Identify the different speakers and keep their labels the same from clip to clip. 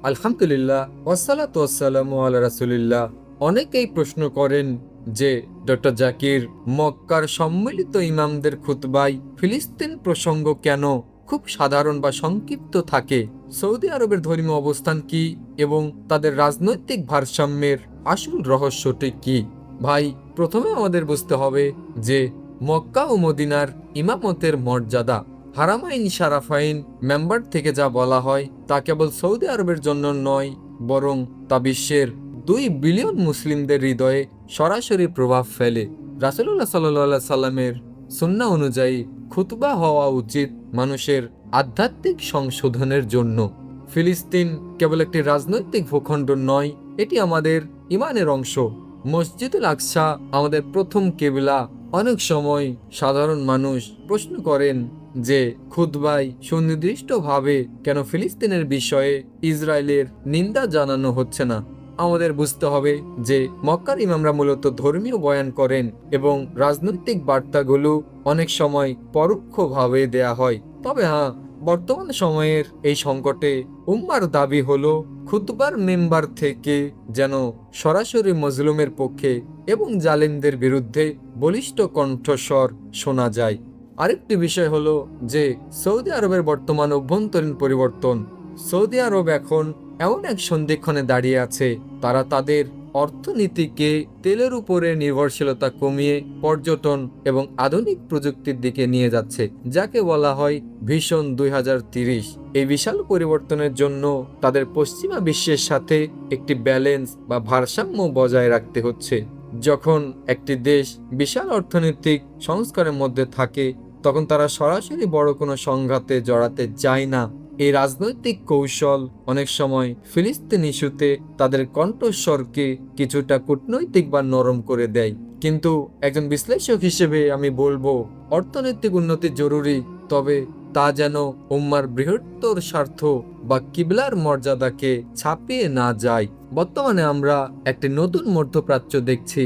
Speaker 1: আলহামদুলিল্লাহ, ওয়াসসালাতু ওয়াসসালামু আলা রাসূলিল্লাহ। অনেকেই প্রশ্ন করেন যে ডক্টর জাকির, মক্কার সম্মিলিত ইমামদের খুতবায় ফিলিস্তিন প্রসঙ্গ কেন খুব সাধারণ বা সংক্ষিপ্ত থাকে? সৌদি আরবের ধর্মীয় অবস্থান কি এবং তাদের রাজনৈতিক ভারসাম্যের আসল রহস্যটি কি? ভাই, প্রথমে আমাদের বুঝতে হবে যে মক্কা ও মদিনার ইমামতের মর্যাদা। হারামাইন শারাফাইন মেম্বার থেকে যা বলা হয় তা কেবল সৌদি আরবের জন্য নয়, বরং তা বিশ্বের 2 বিলিয়ন মুসলিমদের হৃদয়ে সরাসরি প্রভাব ফেলে। রাসূলুল্লাহ সাল্লাল্লাহু সাল্লামের সুন্নাহ অনুযায়ী খুতবা হওয়া উচিত মানুষের আধ্যাত্মিক সংশোধনের জন্য। ফিলিস্তিন কেবল একটি রাজনৈতিক ভূখণ্ড নয়, এটি আমাদের ইমানের অংশ। মসজিদুল আকসা আমাদের প্রথম কিবলা। অনেক সময় সাধারণ মানুষ প্রশ্ন করেন যে খুতবায় সুনির্দিষ্টভাবে কেন ফিলিস্তিনের বিষয়ে ইসরায়েলের নিন্দা জানানো হচ্ছে না। আমাদের বুঝতে হবে যে মক্কার ইমামরা মূলত ধর্মীয় বয়ান করেন এবং রাজনৈতিক বার্তাগুলো অনেক সময় পরোক্ষভাবে দেয়া হয়। তবে হ্যাঁ, বর্তমান সময়ের এই সংকটে উম্মার দাবি হলো খুতবার মেম্বার থেকে যেন সরাসরি মজলুমের পক্ষে এবং জালিমদের বিরুদ্ধে বলিষ্ঠ কণ্ঠস্বর শোনা যায়। আরেকটি বিষয় হলো যে সৌদি আরবের বর্তমান অভ্যন্তরীণ পরিবর্তন। সৌদি আরব এখন এমন এক সন্ধিক্ষণে দাঁড়িয়ে আছে, তারা তাদের অর্থনীতিকে তেলের উপরে নির্ভরশীলতা কমিয়ে পর্যটন এবং আধুনিক প্রযুক্তির দিকে নিয়ে যাচ্ছে, যাকে বলা হয় ভিশন 2030। এই বিশাল পরিবর্তনের জন্য তাদের পশ্চিমা বিশ্বের সাথে একটি ব্যালেন্স বা ভারসাম্য বজায় রাখতে হচ্ছে। যখন একটি দেশ বিশাল অর্থনৈতিক সংস্কারের মধ্যে থাকে, তখন তারা সরাসরি বড় কোনো সংঘাতে জড়াতে চায় না। এই রাজনৈতিক কৌশল অনেক সময় ফিলিস্তিন ইস্যুতে তাদের কণ্ঠস্বরকে কিছুটা কূটনৈতিক বা নরম করে দেয়। কিন্তু একজন বিশ্লেষক হিসেবে আমি বলবো, অর্থনৈতিক উন্নতি জরুরি, তবে তা যেন উম্মার বৃহত্তর স্বার্থ বা কিবলার মর্যাদাকে ছাপিয়ে না যায়। বর্তমানে আমরা একটি নতুন মধ্যপ্রাচ্য দেখছি।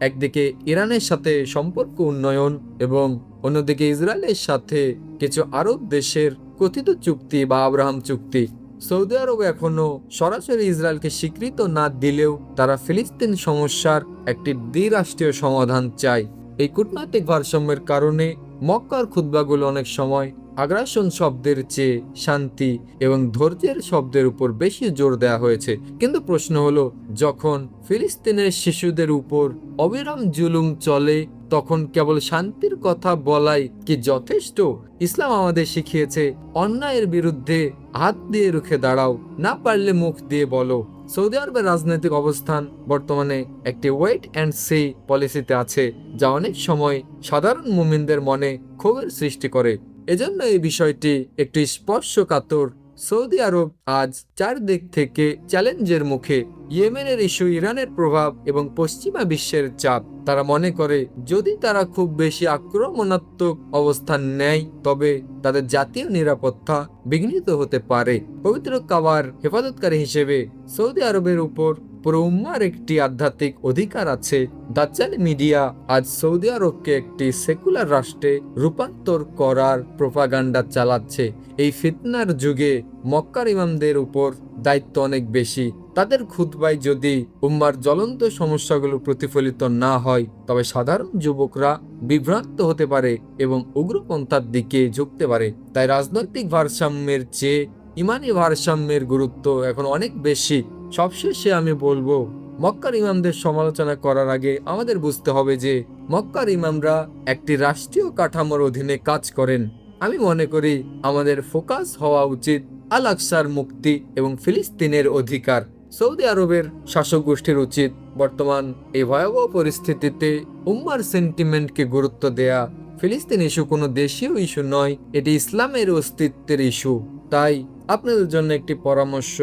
Speaker 1: একদিকে ইরানের সাথে সম্পর্ক উন্নয়ন এবং অন্যদিকে ইসরায়েলের সাথে কিছু আরব দেশের কথিত চুক্তি বা আব্রাহাম চুক্তি। সৌদি আরব এখনো সরাসরি ইসরায়েলকে স্বীকৃত না দিলেও তারা ফিলিস্তিন সমস্যার একটি দ্বিরাষ্ট্রীয় সমাধান চায়। এই কূটনৈতিক ভারসাম্যের কারণে মক্কার খুতবাগুলো অনেক সময় আগ্রাসন শব্দের চেয়ে শান্তি এবং ধৈর্যের শব্দের উপর বেশি জোর দেওয়া হয়েছে। কিন্তু প্রশ্ন হলো, যখন ফিলিস্তিনের শিশুদের উপর অবিরাম জুলুম চলে, তখন কেবল শান্তির কথা বলাই কি যথেষ্ট? ইসলাম আমাদের শিখিয়েছে অন্যায়ের বিরুদ্ধে হাত দিয়ে রুখে দাঁড়াও, না পারলে মুখ দিয়ে বলো। সৌদি আরবের রাজনৈতিক অবস্থান বর্তমানে একটি ওয়েট অ্যান্ড সি পলিসিতে আছে, যা অনেক সময় সাধারণ মুমিনদের মনে ক্ষোভের সৃষ্টি করে। এজন্য এই বিষয়টি একটি স্পর্শকাতর। সৌদি আরব আজ চারদিক থেকে চ্যালেঞ্জের মুখে। ইয়েমেনের ইস্যু, ইরানের প্রভাব এবং পশ্চিমা বিশ্বের চাপ। তারা মনে করে যদি তারা খুব বেশি আক্রমণাত্মক অবস্থান নেয়, তবে তাদের জাতীয় নিরাপত্তা বিঘ্নিত হতে পারে। পবিত্র কাবার হেফাজতকারী হিসেবে সৌদি আরবের উপর পুরো উম্মার একটি আধ্যাত্মিক অধিকার আছে। দাজ্জাল মিডিয়া আজ সৌদি আরবকে একটি সেকুলার রাষ্ট্রে রূপান্তর করার প্রোপাগান্ডা চালাচ্ছে। এই ফিতনার যুগে মক্কার ইমামদের উপর দায়িত্ব অনেক বেশি। তাদের খুতবায় যদি উম্মার জ্বলন্ত সমস্যাগুলো প্রতিফলিত না হয়, তবে সাধারণ যুবকরা বিভ্রান্ত হতে পারে এবং উগ্রপন্থার দিকে ঝুঁকতে পারে। তাই রাজনৈতিক ভারসাম্যের চেয়ে ইমানি ভারসাম্যের গুরুত্ব এখন অনেক বেশি। সবশেষে আমি বলবো, মক্কার ইমামদের সমালোচনা করার আগে আমাদের বুঝতে হবে যে মক্কার ইমামরা একটি রাষ্ট্রীয় কাঠামোর অধীনে কাজ করেন। আমি মনে করি আমাদের ফোকাস হওয়া উচিত আল আকসার মুক্তি এবং ফিলিস্তিনের অধিকার। সৌদি আরবের শাসক গোষ্ঠীর উচিত বর্তমান এই ভয়াবহ পরিস্থিতিতে উম্মার সেন্টিমেন্টকে গুরুত্ব দেয়া। ফিলিস্তিন ইস্যু কোনো দেশীয় ইস্যু নয়, এটি ইসলামের অস্তিত্বের ইস্যু। তাই আপনাদের জন্য একটি পরামর্শ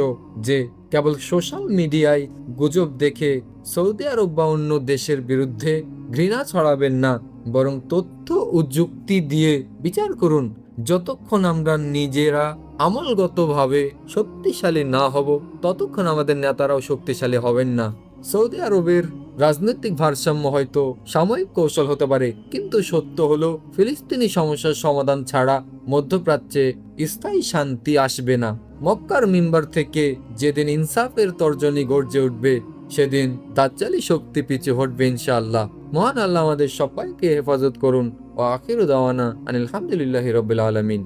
Speaker 1: যে কেবল সোশ্যাল মিডিয়ায় গুজব দেখে সৌদি আরব বা অন্য দেশের বিরুদ্ধে ঘৃণা ছড়াবেন না, বরং তথ্য ও যুক্তি দিয়ে বিচার করুন। যতক্ষণ আমরা নিজেরা আমলগতভাবে শক্তিশালী না হব, ততক্ষণ আমাদের নেতারাও শক্তিশালী হবেন না। সৌদি আরবের রাজনৈতিক ভারসাম্য হয়তো সাময়িক কৌশল হতে পারে, কিন্তু সত্য হলো ফিলিস্তিনি সমস্যার সমাধান ছাড়া মধ্যপ্রাচ্যে স্থায়ী শান্তি আসবে না। মক্কার মিম্বার থেকে যেদিন ইনসাফের তর্জনী গর্জে উঠবে, সেদিন দাজ্জালি শক্তি পিছু হটবে ইনশাআল্লাহ। মহান আল্লাহ আমাদের সবাইকে হেফাজত করুন। ও আখিরু দাওয়ানা আনিল হামদুলিল্লাহি রাব্বিল আলামিন।